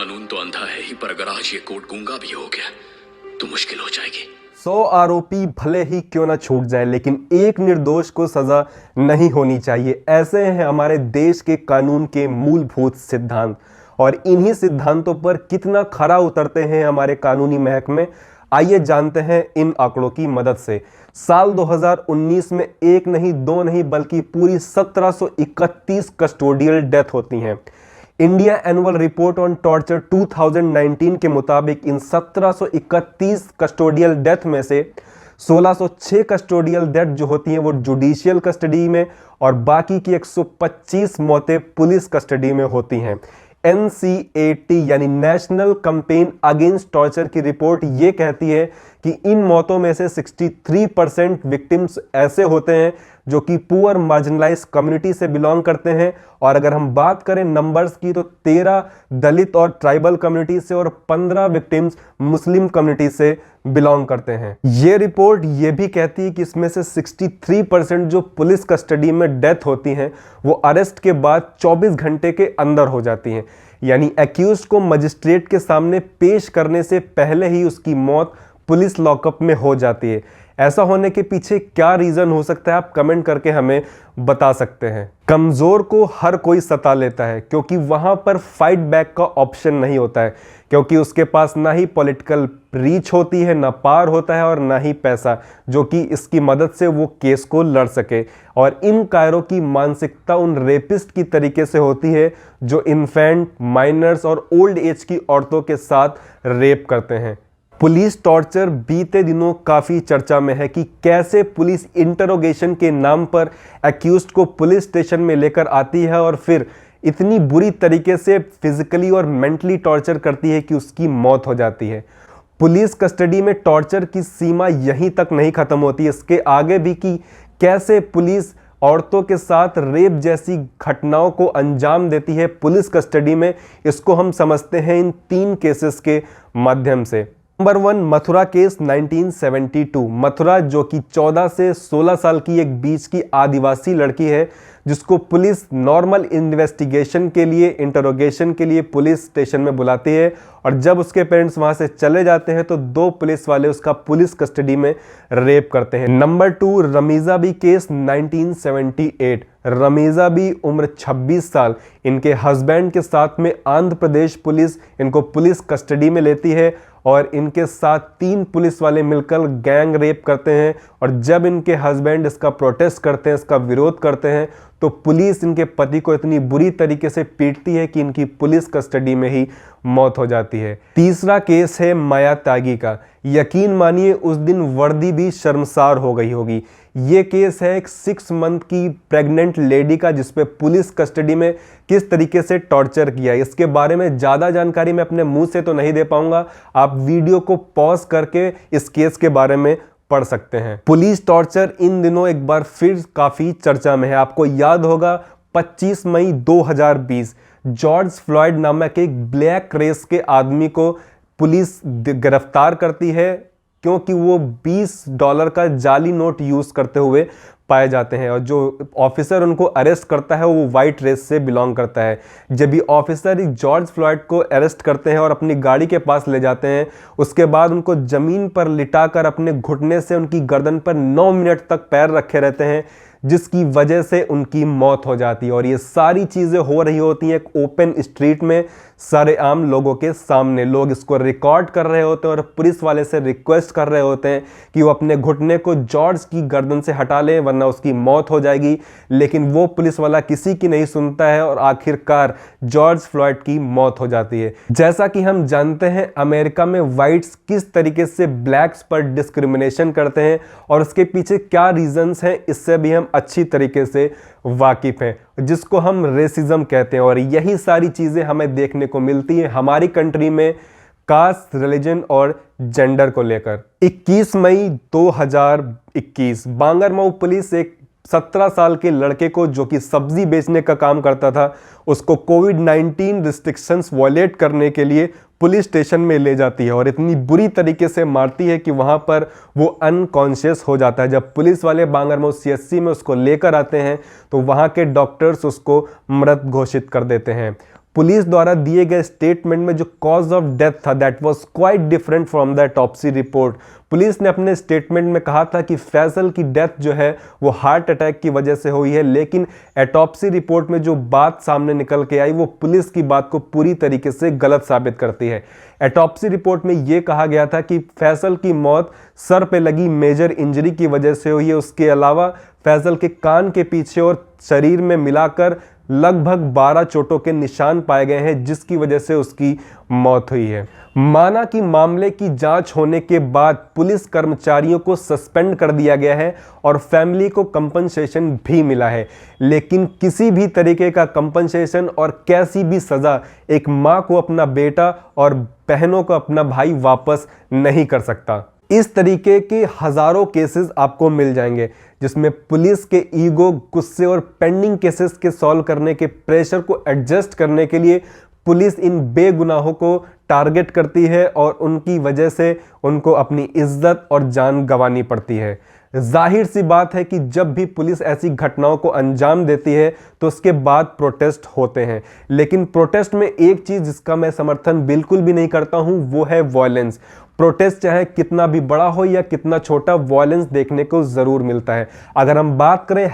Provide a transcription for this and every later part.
कानून तो अंधा है ही, पर अगर आज ये कोर्ट गूंगा भी हो गया तो मुश्किल हो जाएगी। 100 आरोपी भले ही क्यों ना छूट जाए, लेकिन एक निर्दोष को सजा नहीं होनी चाहिए। ऐसे हैं हमारे देश के कानून के मूलभूत सिद्धांत, और इन्हीं सिद्धांतों पर कितना खरा उतरते हैं हमारे कानूनी महकमे, आइए जानते हैं इन आंकड़ों की मदद से। साल 2019 में एक नहीं, दो नहीं, बल्कि पूरी 1731 कस्टोडियल डेथ होती हैं। India annual report on torture 2019 के मुताबिक इन 1731 कस्टोडियल डेथ में से 1606 कस्टोडियल डेथ जो होती हैं वो जुडिशियल कस्टडी में, और बाकी की 125 मौतें पुलिस कस्टडी में होती हैं। NCAT यानी नेशनल कैंपेन अगेंस्ट टॉर्चर की रिपोर्ट ये कहती है कि इन मौतों में से 63% विक्टिम्स ऐसे होते हैं जो कि पुअर मार्जिनलाइज कम्युनिटी से बिलोंग करते हैं, और अगर हम बात करें नंबर्स की तो 13 दलित और ट्राइबल कम्युनिटी से और 15 विक्टिम्स मुस्लिम कम्युनिटी से बिलोंग करते हैं। ये रिपोर्ट ये भी कहती है कि इसमें से 63% जो पुलिस कस्टडी में डेथ होती हैं वो अरेस्ट के बाद 24 घंटे के अंदर हो जाती हैं, यानी एक्यूज्ड को मजिस्ट्रेट के सामने पेश करने से पहले ही उसकी मौत पुलिस लॉकअप में हो जाती है। ऐसा होने के पीछे क्या रीजन हो सकता है, आप कमेंट करके हमें बता सकते हैं। कमजोर को हर कोई सता लेता है क्योंकि वहां पर फाइट बैक का ऑप्शन नहीं होता है, क्योंकि उसके पास ना ही पॉलिटिकल रीच होती है, ना पावर होता है और ना ही पैसा जो कि इसकी मदद से वो केस को लड़ सके। और इन कायरों की मानसिकता उन रेपिस्ट की तरीके से होती है जो इन्फेंट, माइनर्स और ओल्ड एज की औरतों के साथ रेप करते हैं। पुलिस टॉर्चर बीते दिनों काफ़ी चर्चा में है कि कैसे पुलिस इंटरोगेशन के नाम पर एक्यूज्ड को पुलिस स्टेशन में लेकर आती है और फिर इतनी बुरी तरीके से फिजिकली और मेंटली टॉर्चर करती है कि उसकी मौत हो जाती है। पुलिस कस्टडी में टॉर्चर की सीमा यहीं तक नहीं खत्म होती, इसके आगे भी कि कैसे पुलिस औरतों के साथ रेप जैसी घटनाओं को अंजाम देती है पुलिस कस्टडी में, इसको हम समझते हैं इन 3 केसेस के माध्यम से। Number 1, Mathura case 1972। मथुरा जो कि 14 से 16 साल की एक बीच की आदिवासी लड़की है जिसको पुलिस नॉर्मल इन्वेस्टिगेशन के लिए, इंटरोगेशन के लिए पुलिस स्टेशन में बुलाती है, और जब उसके पेरेंट्स वहां से चले जाते हैं तो 2 पुलिस वाले उसका पुलिस कस्टडी में रेप करते हैं। Number 2, Rameeza Bi case 1978। रमीजा बी उम्र 26 साल, इनके हस्बैंड के साथ में आंध्र प्रदेश पुलिस इनको पुलिस कस्टडी में लेती है और इनके साथ 3 पुलिस वाले मिलकर गैंग रेप करते हैं, और जब इनके हस्बैंड इसका प्रोटेस्ट करते हैं, इसका विरोध करते हैं, तो पुलिस इनके पति को इतनी बुरी तरीके से पीटती है कि इनकी पुलिस कस्टडी में ही मौत हो जाती है। तीसरा केस है माया त्यागी का। यकीन मानिए उस दिन वर्दी भी शर्मसार हो गई होगी। ये केस है एक 6 मंथ की प्रेग्नेंट लेडी का जिसपे पुलिस कस्टडी में किस तरीके से टॉर्चर किया। इसके बारे में ज़्यादा जानकारी मैं अपने मुंह से तो नहीं दे पाऊंगा, आप वीडियो को पॉज करके इस केस के बारे में पढ़ सकते हैं। पुलिस टॉर्चर इन दिनों एक बार फिर काफ़ी चर्चा में है। आपको याद होगा 25 मई 2020 जॉर्ज फ्लॉयड नामक एक ब्लैक रेस के आदमी को पुलिस गिरफ्तार करती है क्योंकि वो $20 का जाली नोट यूज़ करते हुए पाए जाते हैं, और जो ऑफिसर उनको अरेस्ट करता है वो वाइट रेस से बिलोंग करता है। जब भी ऑफिसर जॉर्ज फ्लॉयड को अरेस्ट करते हैं और अपनी गाड़ी के पास ले जाते हैं, उसके बाद उनको ज़मीन पर लिटाकर अपने घुटने से उनकी गर्दन पर 9 मिनट तक पैर रखे रहते हैं, जिसकी वजह से उनकी मौत हो जाती है। और ये सारी चीज़ें हो रही होती हैं एक ओपन स्ट्रीट में, सरेआम लोगों के सामने। लोग इसको रिकॉर्ड कर रहे होते हैं और पुलिस वाले से रिक्वेस्ट कर रहे होते हैं कि वो अपने घुटने को जॉर्ज की गर्दन से हटा लें वरना उसकी मौत हो जाएगी, लेकिन वो पुलिस वाला किसी की नहीं सुनता है और आखिरकार जॉर्ज फ्लॉयड की मौत हो जाती है। जैसा कि हम जानते हैं अमेरिका में वाइट्स किस तरीके से ब्लैक्स पर डिस्क्रिमिनेशन करते हैं और उसके पीछे क्या रीजंस हैं, इससे भी हम अच्छी तरीके से वाकिफ हैं, जिसको हम रेसिज्म कहते हैं। और यही सारी चीज़ें हमें देखने को मिलती हैं हमारी कंट्री में कास्ट, रिलीजन और जेंडर को लेकर। 21 मई 2021 बांगरमऊ पुलिस एक 17 साल के लड़के को जो कि सब्जी बेचने का काम करता था, उसको कोविड-19 रिस्ट्रिक्शंस वॉयलेट करने के लिए पुलिस स्टेशन में ले जाती है और इतनी बुरी तरीके से मारती है कि वहाँ पर वो अनकॉन्शियस हो जाता है। जब पुलिस वाले बांगरमऊ CHC में उसको लेकर आते हैं तो वहाँ के डॉक्टर्स उसको मृत घोषित कर देते हैं। पुलिस द्वारा दिए गए स्टेटमेंट में जो कॉज ऑफ डेथ था that was quite different from the autopsy report. Police ने अपने स्टेटमेंट में कहा था कि फैसल की डेथ जो है वो हार्ट अटैक की वजह से हुई है, लेकिन ऑटोप्सी रिपोर्ट में जो बात सामने निकल के आई वो पुलिस की बात को पूरी तरीके से गलत साबित करती है। ऑटोप्सी रिपोर्ट में ये कहा गया था कि फैसल की मौत सर पे लगी मेजर इंजरी की वजह से हुई है। उसके अलावा फैसल के कान के पीछे और शरीर में मिलाकर लगभग 12 चोटों के निशान पाए गए हैं, जिसकी वजह से उसकी मौत हुई है। माना कि मामले की जांच होने के बाद पुलिस कर्मचारियों को सस्पेंड कर दिया गया है और फैमिली को कंपनसेशन भी मिला है, लेकिन किसी भी तरीके का कंपनसेशन और कैसी भी सजा एक मां को अपना बेटा और बहनों को अपना भाई वापस नहीं कर सकता। इस तरीके के हजारों केसेस आपको मिल जाएंगे जिसमें पुलिस के ईगो, गुस्से और पेंडिंग केसेस के सॉल्व करने के प्रेशर को एडजस्ट करने के लिए पुलिस इन बेगुनाहों को टारगेट करती है और उनकी वजह से उनको अपनी इज्जत और जान गंवानी पड़ती है। जाहिर सी बात है कि जब भी पुलिस ऐसी घटनाओं को अंजाम देती है तो उसके बाद प्रोटेस्ट होते हैं, लेकिन प्रोटेस्ट में एक चीज जिसका मैं समर्थन बिल्कुल भी नहीं करता हूं वो है वॉयलेंस। प्रोटेस्ट चाहे कितना भी बड़ा हो या कितना छोटा, वॉयलेंस देखने को जरूर मिलता है। अगर हम बात करें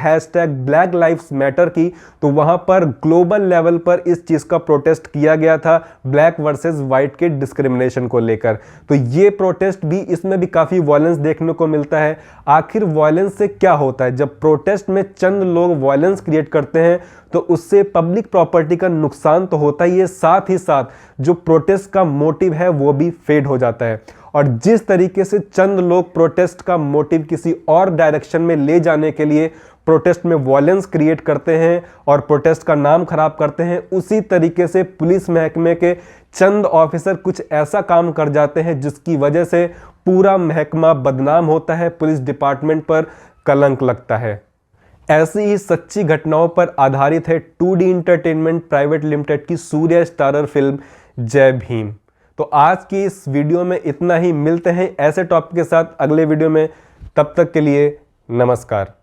#ब्लैक लाइव्स मैटर की, तो वहां पर ग्लोबल लेवल पर इस चीज का प्रोटेस्ट किया गया था ब्लैक वर्सेस व्हाइट के डिस्क्रिमिनेशन को लेकर। तो ये प्रोटेस्ट भी, इसमें भी काफी वॉयलेंस देखने को मिलता है। आखिर वॉयलेंस से क्या होता है? जब प्रोटेस्ट में चंद लोग वॉयलेंस क्रिएट करते हैं तो उससे पब्लिक प्रॉपर्टी का नुकसान तो होता ही है, साथ ही साथ जो प्रोटेस्ट का मोटिव है वो भी फेड हो जाता है। और जिस तरीके से चंद लोग प्रोटेस्ट का मोटिव किसी और डायरेक्शन में ले जाने के लिए प्रोटेस्ट में वॉयलेंस क्रिएट करते हैं और प्रोटेस्ट का नाम खराब करते हैं, उसी तरीके से पुलिस महकमे के चंद ऑफिसर कुछ ऐसा काम कर जाते हैं जिसकी वजह से पूरा महकमा बदनाम होता है, पुलिस डिपार्टमेंट पर कलंक लगता है। ऐसी ही सच्ची घटनाओं पर आधारित है 2D एंटरटेनमेंट प्राइवेट लिमिटेड की सूर्य स्टारर फिल्म जय भीम। तो आज की इस वीडियो में इतना ही। मिलते हैं ऐसे टॉपिक के साथ अगले वीडियो में। तब तक के लिए नमस्कार।